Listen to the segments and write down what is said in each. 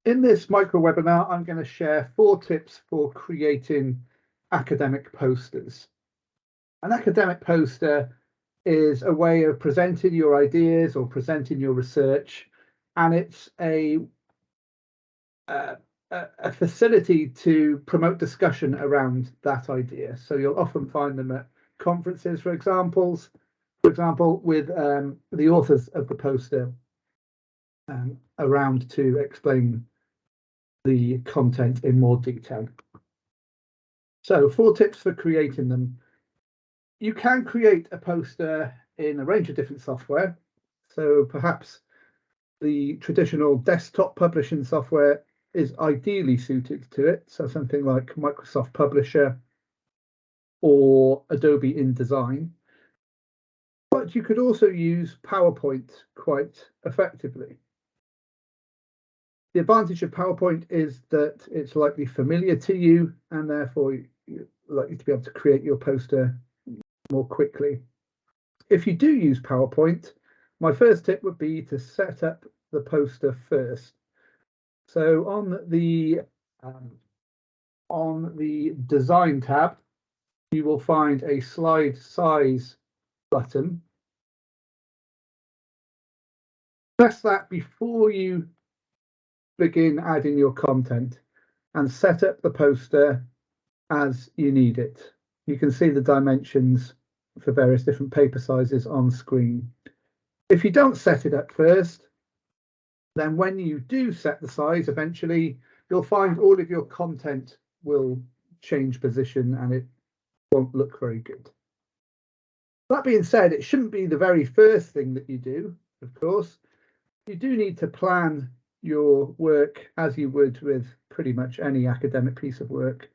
In this micro webinar, I'm going to share 4 tips for creating academic posters. An academic poster is a way of presenting your ideas or presenting your research, and it's a facility to promote discussion around that idea. So you'll often find them at conferences, for example, with the authors of the poster around to explain the content in more detail. So 4 tips for creating them. You can create a poster in a range of different software. So perhaps the traditional desktop publishing software is ideally suited to it. So something like Microsoft Publisher or Adobe InDesign. But you could also use PowerPoint quite effectively. The advantage of PowerPoint is that it's likely familiar to you, and therefore you're likely to be able to create your poster more quickly. If you do use PowerPoint, my first tip would be to set up the poster first. So on the Design tab, you will find a Slide Size button. Press that before you begin adding your content and set up the poster as you need it. You can see the dimensions for various different paper sizes on screen. If you don't set it up first, then when you do set the size, eventually you'll find all of your content will change position and it won't look very good. That being said, it shouldn't be the very first thing that you do, of course. You do need to plan your work as you would with pretty much any academic piece of work.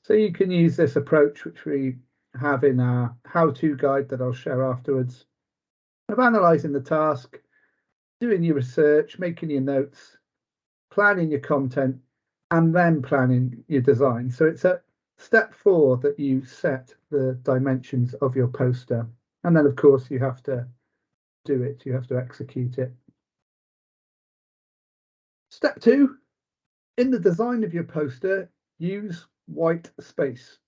So you can use this approach, which we have in our how-to guide that I'll share afterwards, of analysing the task, doing your research, making your notes, planning your content, and then planning your design. So it's at step 4 that you set the dimensions of your poster. And then, of course, you have to do it. You have to execute it. Step 2, in the design of your poster, use white space.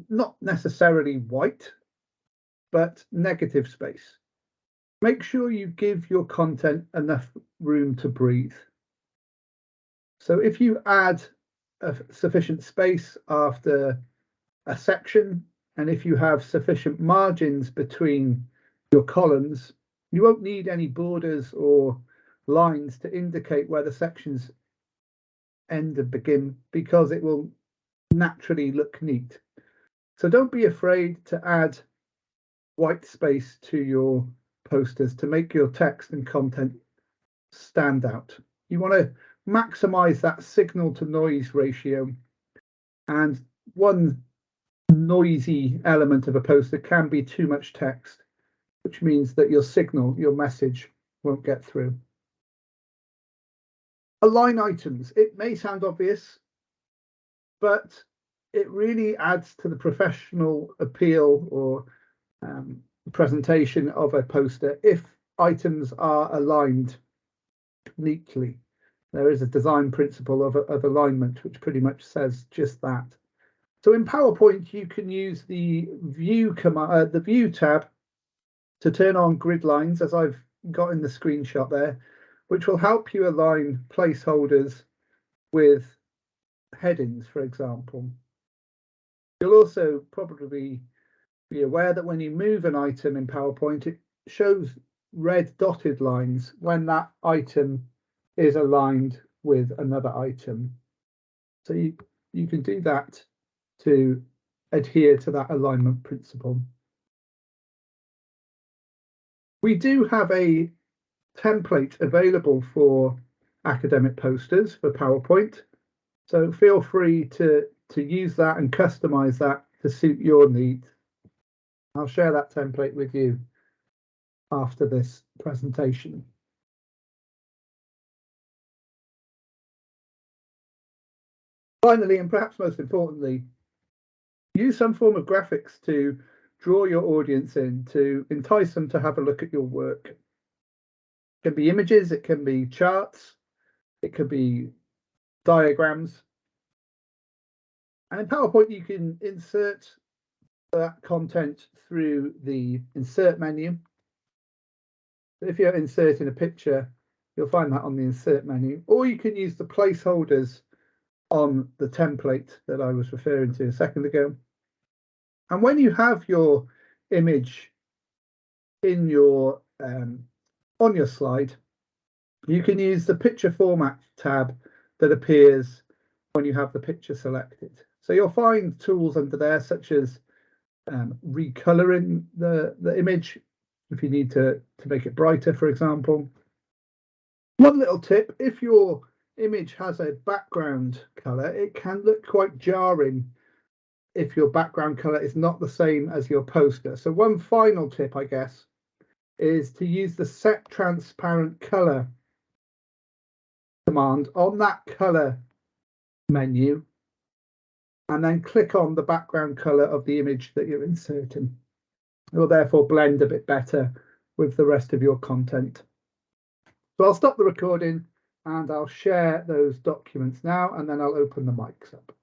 Not necessarily white, but negative space. Make sure you give your content enough room to breathe. So if you add sufficient space after a section, and if you have sufficient margins between your columns, you won't need any borders or lines to indicate where the sections end and begin, because it will naturally look neat. So don't be afraid to add white space to your posters to make your text and content stand out. You want to maximize that signal to noise ratio, and one noisy element of a poster can be too much text, which means that your signal, your message, won't get through. Align items. It may sound obvious, but it really adds to the professional appeal or presentation of a poster if items are aligned neatly. There is a design principle of alignment which pretty much says just that. So in PowerPoint, you can use the view command, the view tab, to turn on grid lines, as I've got in the screenshot there, which will help you align placeholders with headings, for example. You'll also probably be aware that when you move an item in PowerPoint, it shows red dotted lines when that item is aligned with another item. So you can do that to adhere to that alignment principle. We do have a template available for academic posters for PowerPoint, so feel free to use that and customize that to suit your needs. I'll share that template with you after this presentation. Finally, and perhaps most importantly, use some form of graphics to draw your audience in, to entice them to have a look at your work. It can be images, it can be charts, It could be diagrams. And in PowerPoint, you can insert that content through the insert menu. If you're inserting a picture, you'll find that on the insert menu, or you can use the placeholders on the template that I was referring to a second ago. And when you have your image in your on your slide, you can use the picture format tab that appears when you have the picture selected. So you'll find tools under there such as recoloring the image if you need to make it brighter, for example. One little tip, if your image has a background color, it can look quite jarring if your background color is not the same as your poster. So one final tip, I guess, is to use the set transparent color command on that color menu, and then click on the background color of the image that you're inserting. It will therefore blend a bit better with the rest of your content. So I'll stop the recording and I'll share those documents now, and then I'll open the mics up.